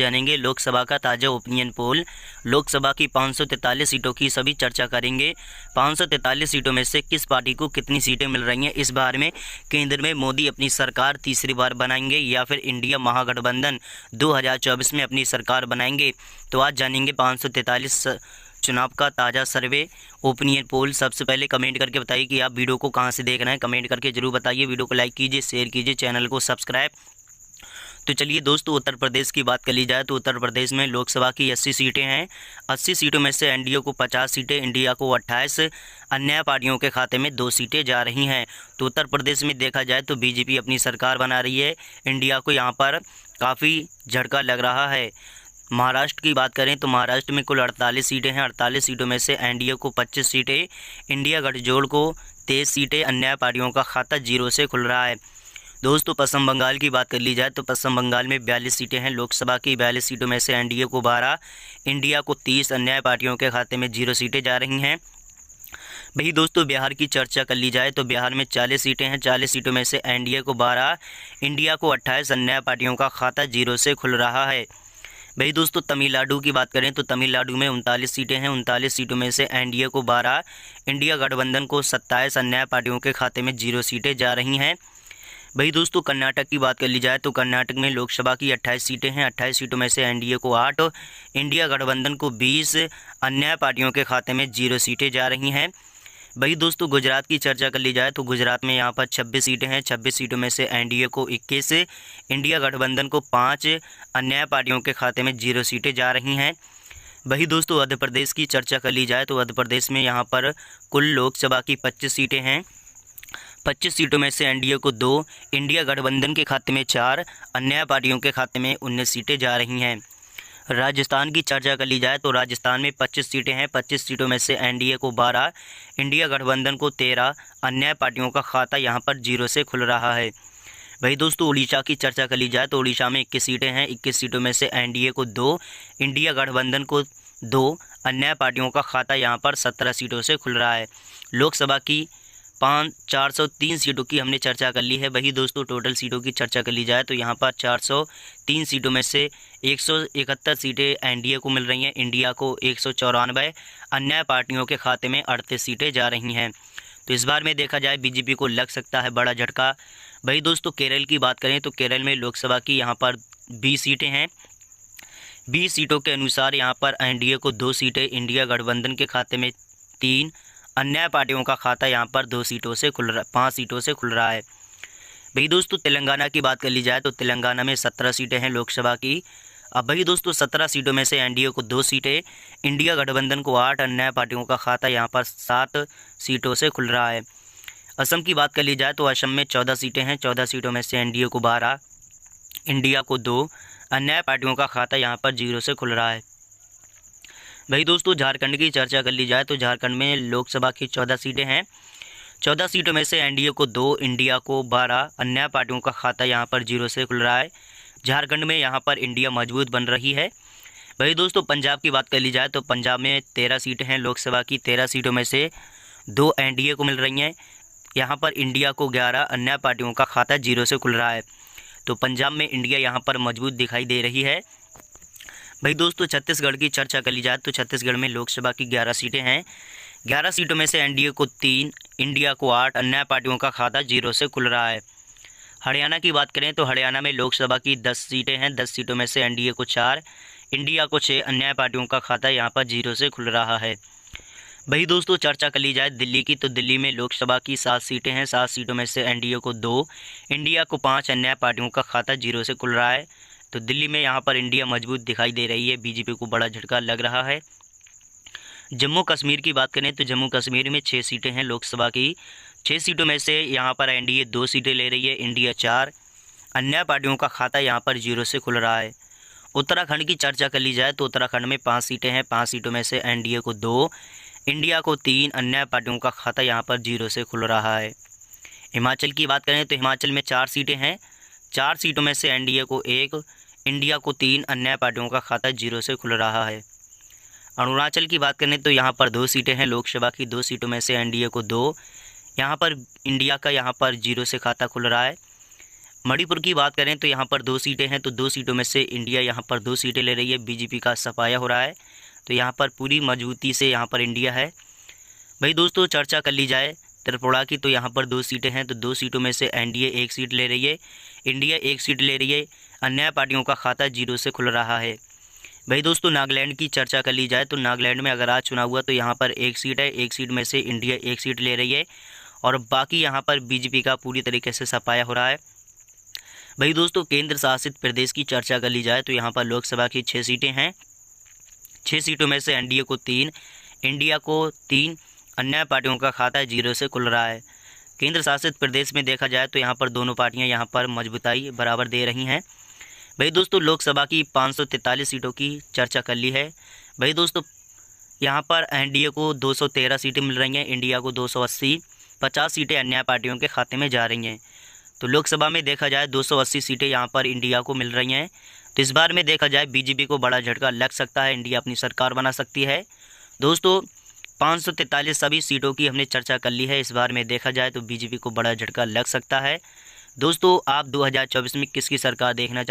जानेंगे लोकसभा का ताज़ा ओपिनियन पोल। लोकसभा की 543 सीटों की सभी चर्चा करेंगे। 543 सीटों में से किस पार्टी को कितनी सीटें मिल रही हैं इस बार में। केंद्र में मोदी अपनी सरकार तीसरी बार बनाएंगे या फिर इंडिया महागठबंधन 2024 में अपनी सरकार बनाएंगे। तो आज जानेंगे 543 चुनाव का ताज़ा सर्वे ओपिनियन पोल। सबसे पहले कमेंट करके बताइए कि आप वीडियो को कहाँ से देख रहे हैं। कमेंट करके जरूर बताइए। वीडियो को लाइक कीजिए, शेयर कीजिए, चैनल को सब्सक्राइब। तो चलिए दोस्तों, उत्तर प्रदेश की बात कर ली जाए तो उत्तर प्रदेश में लोकसभा की 80 सीटें हैं। 80 सीटों में से एनडीए को 50 सीटें, इंडिया को 28, अन्य पार्टियों के खाते में 2 सीटें जा रही हैं। तो उत्तर प्रदेश में देखा जाए तो बीजेपी अपनी सरकार बना रही है। इंडिया को यहाँ पर काफ़ी झटका लग रहा है। महाराष्ट्र की बात करें तो महाराष्ट्र में कुल 48 सीटें हैं। 48 सीटों में से एनडीए को 25 सीटें, इंडिया गठजोड़ को 23 सीटें, अन्य पार्टियों का खाता 0 से खुल रहा है। दोस्तों, पश्चिम बंगाल की बात कर ली जाए तो पश्चिम बंगाल में 42 सीटें हैं। लोकसभा की 42 सीटों में से एनडीए को 12, इंडिया को 30, अन्य पार्टियों के खाते में 0 सीटें जा रही हैं। वही दोस्तों, बिहार की चर्चा कर ली जाए तो बिहार में 40 सीटें हैं। 40 सीटों में से एनडीए को 12, इंडिया को 28, अन्य पार्टियों का खाता 0 से खुल रहा है। वही दोस्तों, तमिलनाडु की बात करें तो तमिलनाडु में 39 सीटें हैं। 39 सीटों में से एनडीए को 12, इंडिया गठबंधन को 27, अन्य पार्टियों के खाते में 0 सीटें जा रही हैं। वही दोस्तों, कर्नाटक की बात कर ली जाए तो कर्नाटक में लोकसभा की 28 सीटें हैं। 28 सीटों में से एनडीए को 8, इंडिया गठबंधन को 20, अन्य पार्टियों के खाते में 0 सीटें जा रही हैं। वही दोस्तों, गुजरात की चर्चा कर ली जाए तो गुजरात में यहाँ पर 26 सीटें हैं। 26 सीटों में से एनडीए को 21, इंडिया गठबंधन को 5, अन्य पार्टियों के खाते में 0 सीटें जा रही हैं। वही दोस्तों, मध्य प्रदेश की चर्चा कर ली जाए तो मध्य प्रदेश में यहाँ पर कुल लोकसभा की 25 सीटें हैं। 25 सीटों में से एनडीए को 2, इंडिया गठबंधन के खाते में 4, अन्य पार्टियों के खाते में 19 सीटें जा रही हैं। राजस्थान की चर्चा कर ली जाए तो राजस्थान में 25 सीटें हैं। 25 सीटों में से एनडीए को 12, इंडिया गठबंधन को 13, अन्य पार्टियों का खाता यहां पर 0 से खुल रहा है। वही दोस्तों, उड़ीसा की चर्चा कर ली जाए तो उड़ीसा में 21 सीटें हैं। 21 सीटों में से एनडीए को 2, इंडिया गठबंधन को 2, अन्य पार्टियों का खाता यहाँ पर 17 सीटों से खुल रहा है। लोकसभा की 403 सीटों की हमने चर्चा कर ली है। वही दोस्तों, टोटल सीटों की चर्चा कर ली जाए तो यहाँ पर 403 सीटों में से 171 सीटें एनडीए को मिल रही हैं, इंडिया को 194, अन्य पार्टियों के खाते में 38 सीटें जा रही हैं। तो इस बार में देखा जाए बीजेपी को लग सकता है बड़ा झटका। वही दोस्तों, केरल की बात करें तो केरल में लोकसभा की यहाँ पर 20 सीटें हैं। 20 सीटों के अनुसार यहाँ पर एनडीए को 2 सीटें, इंडिया गठबंधन के खाते में 3, अन्य पार्टियों का खाता यहाँ पर 5 सीटों से खुल रहा है। वही दोस्तों, तेलंगाना की बात कर ली जाए तो तेलंगाना में 17 सीटें हैं लोकसभा की। अब वही दोस्तों, 17 सीटों में से एनडीए को 2 सीटें, इंडिया गठबंधन को 8, अन्य पार्टियों का खाता यहाँ पर 7 सीटों से खुल रहा है। असम की बात कर ली जाए तो असम में 14 सीटें हैं। 14 सीटों में से एनडीए को 12, इंडिया को 2, अन्य पार्टियों का खाता यहाँ पर 0 से खुल रहा है। वही दोस्तों, झारखंड की चर्चा कर ली जाए तो झारखंड में लोकसभा की 14 सीटें हैं। 14 सीटों में से एनडीए को 2, इंडिया को 12, अन्य पार्टियों का खाता यहाँ पर 0 से खुल रहा है। झारखंड में यहाँ पर इंडिया मजबूत बन रही है। वही दोस्तों, पंजाब की बात कर ली जाए तो पंजाब में 13 सीटें हैं लोकसभा की। 13 सीटों में से 2 एनडीए को मिल रही हैं। यहाँ पर इंडिया को 11, अन्य पार्टियों का खाता 0 से खुल रहा है। तो पंजाब में इंडिया यहाँ पर मजबूत दिखाई दे रही है। भाई दोस्तों, छत्तीसगढ़ की चर्चा कर ली जाए तो छत्तीसगढ़ में लोकसभा की 11 सीटें हैं। 11 सीटों में से एनडीए को 3, इंडिया को 8, अन्य पार्टियों का खाता 0 से खुल रहा है। हरियाणा की बात करें तो हरियाणा में लोकसभा की 10 सीटें हैं। 10 सीटों में से एनडीए को 4, इंडिया को 6, अन्य पार्टियों का खाता यहाँ पर 0 से खुल रहा है। वही दोस्तों, चर्चा कर ली जाए दिल्ली की तो दिल्ली में लोकसभा की 7 सीटें हैं। 7 सीटों में से एनडीए को 2, इंडिया को 5, अन्य पार्टियों का खाता 0 से खुल रहा है। तो दिल्ली में यहाँ पर इंडिया मजबूत दिखाई दे रही है। बीजेपी को बड़ा झटका लग रहा है। जम्मू कश्मीर की बात करें तो जम्मू कश्मीर में 6 सीटें हैं लोकसभा की। 6 सीटों में से यहाँ पर एनडीए 2 सीटें ले रही है, इंडिया 4, अन्य पार्टियों का खाता यहाँ पर 0 से खुल रहा है। उत्तराखंड की चर्चा कर ली जाए तो उत्तराखंड में 5 सीटें हैं। 5 सीटों में से एनडीए को 2, इंडिया को 3, अन्य पार्टियों का खाता यहाँ पर 0 से खुल रहा है। हिमाचल की बात करें तो हिमाचल में 4 सीटें हैं। 4 सीटों में से एनडीए को 1, इंडिया को 3, अन्य पार्टियों का खाता 0 से खुल रहा है। अरुणाचल की बात करें तो यहाँ पर 2 सीटें हैं लोकसभा की। 2 सीटों में से एनडीए को 2, यहाँ पर इंडिया का यहाँ पर 0 से खाता खुल रहा है। मणिपुर की बात करें तो यहाँ पर 2 सीटें हैं, तो 2 सीटों में से इंडिया यहाँ पर 2 सीटें ले रही है। बीजेपी का सफाया हो रहा है, तो यहाँ पर पूरी मजबूती से यहाँ पर इंडिया है। भाई दोस्तों चर्चा कर ली जाए त्रिपुरा की, तो यहाँ पर 2 सीटें हैं, तो 2 सीटों में से एनडीए 1 सीट ले रही है, इंडिया 1 सीट ले रही है। अन्य पार्टियों का खाता 0 से खुल रहा है। भाई दोस्तों नागालैंड की चर्चा कर ली जाए तो नागालैंड में अगर आज चुनाव हुआ तो यहाँ पर 1 सीट है, 1 सीट में से इंडिया 1 सीट ले रही है और बाकी यहाँ पर बीजेपी का पूरी तरीके से सफाया हो रहा है। भाई दोस्तों केंद्र शासित प्रदेश की चर्चा कर ली जाए तो यहाँ पर लोकसभा की 6 सीटें हैं, 6 सीटों में से एनडीए को 3, इंडिया को 3, अन्य पार्टियों का खाता 0 से खुल रहा है। केंद्र शासित प्रदेश में देखा जाए तो यहाँ पर दोनों पार्टियाँ यहाँ पर मजबूताई बराबर दे रही हैं। भाई दोस्तों लोकसभा की 543 सीटों की चर्चा कर ली है। भाई दोस्तों यहाँ पर एनडीए को 213 सीटें मिल रही हैं, इंडिया को 280, 50 सीटें अन्य पार्टियों के खाते में जा रही हैं। तो लोकसभा में देखा जाए 280 सीटें यहाँ पर इंडिया को मिल रही हैं। तो इस बार में देखा जाए बीजेपी को बड़ा झटका लग सकता है, इंडिया अपनी सरकार बना सकती है। दोस्तों 543 सभी सीटों की हमने चर्चा कर ली है। इस बार में देखा जाए तो बीजेपी को बड़ा झटका लग सकता है। दोस्तों आप 2024 में किसकी सरकार देखना